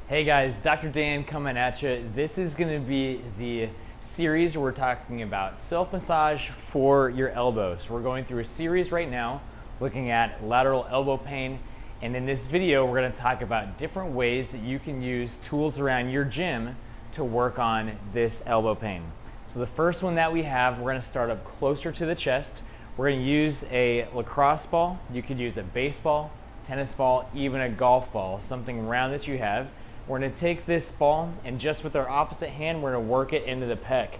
Hey guys, Dr. Dan coming at you. This is going to be the series where we're talking about self-massage for your elbows. We're going through a series right now looking at lateral elbow pain, and in this video we're going to talk about different ways that you can use tools around your gym to work on this elbow pain. So the first one that we have, we're going to start up closer to the chest. We're going to use a lacrosse ball. You could use a baseball, tennis ball, even a golf ball, something round that you have. We're going to take this ball and just with our opposite hand, we're going to work it into the pec.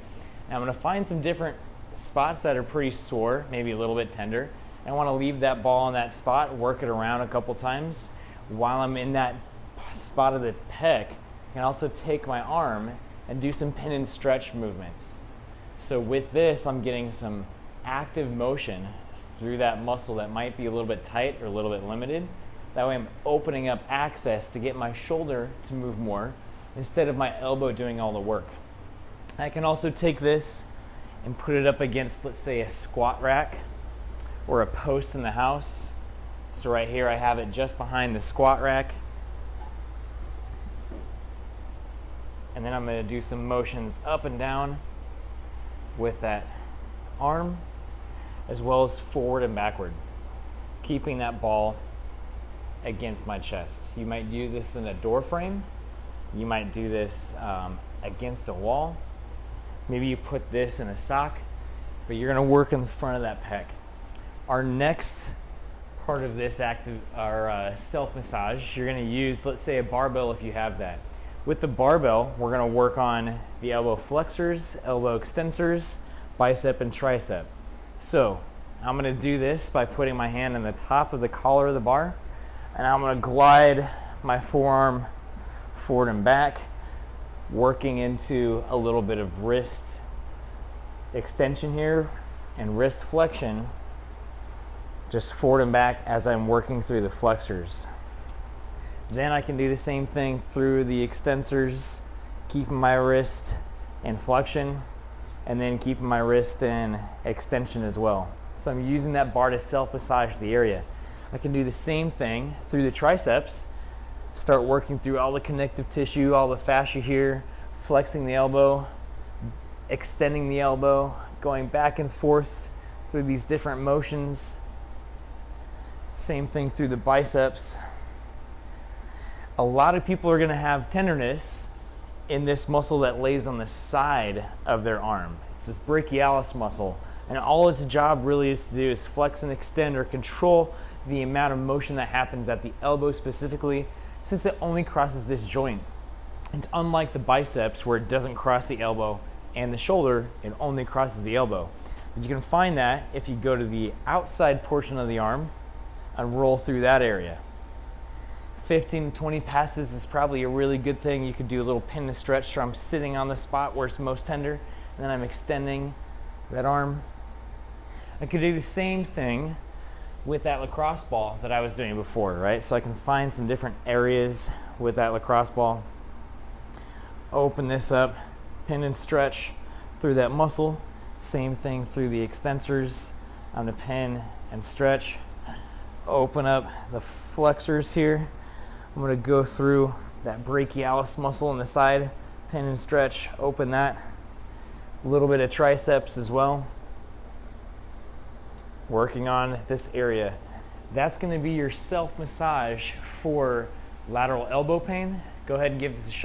Now I'm going to find some different spots that are pretty sore, maybe a little bit tender. And I want to leave that ball in that spot, work it around a couple times. While I'm in that spot of the pec, I can also take my arm and do some pin and stretch movements. So with this, I'm getting some active motion through that muscle that might be a little bit tight or a little bit limited. That way I'm opening up access to get my shoulder to move more instead of my elbow doing all the work. I can also take this and put it up against, let's say, a squat rack or a post in the house. So right here I have it just behind the squat rack. And then I'm going to do some motions up and down with that arm as well as forward and backward, keeping that ball against my chest. You might use this in a door frame. You might do this against a wall. Maybe you put this in a sock, but you're going to work in the front of that pec. Our next part of this self-massage, you're going to use, let's say, a barbell if you have that. With the barbell, we're going to work on the elbow flexors, elbow extensors, bicep and tricep. So I'm going to do this by putting my hand on the top of the collar of the bar, and I'm going to glide my forearm forward and back, working into a little bit of wrist extension here and wrist flexion, just forward and back as I'm working through the flexors. Then I can do the same thing through the extensors, keeping my wrist in flexion, and then keeping my wrist in extension as well. So I'm using that bar to self-massage the area. I can do the same thing through the triceps, start working through all the connective tissue, all the fascia here, flexing the elbow, extending the elbow, going back and forth through these different motions. Same thing through the biceps. A lot of people are going to have tenderness in this muscle that lays on the side of their arm. It's this brachialis muscle, and all its job really is to do is flex and extend or control the amount of motion that happens at the elbow specifically, since it only crosses this joint. It's unlike the biceps where it doesn't cross the elbow and the shoulder, it only crosses the elbow. But you can find that if you go to the outside portion of the arm and roll through that area. 15 to 20 passes is probably a really good thing. You could do a little pin and stretch so I'm sitting on the spot where it's most tender, and then I'm extending that arm. I could do the same thing with that lacrosse ball that I was doing before, right? So I can find some different areas with that lacrosse ball. Open this up, pin and stretch through that muscle. Same thing through the extensors. I'm going to pin and stretch. Open up the flexors here. I'm going to go through that brachialis muscle on the side, pin and stretch, open that. A little bit of triceps as well. Working on this area. That's going to be your self-massage for lateral elbow pain. Go ahead and give this a shot.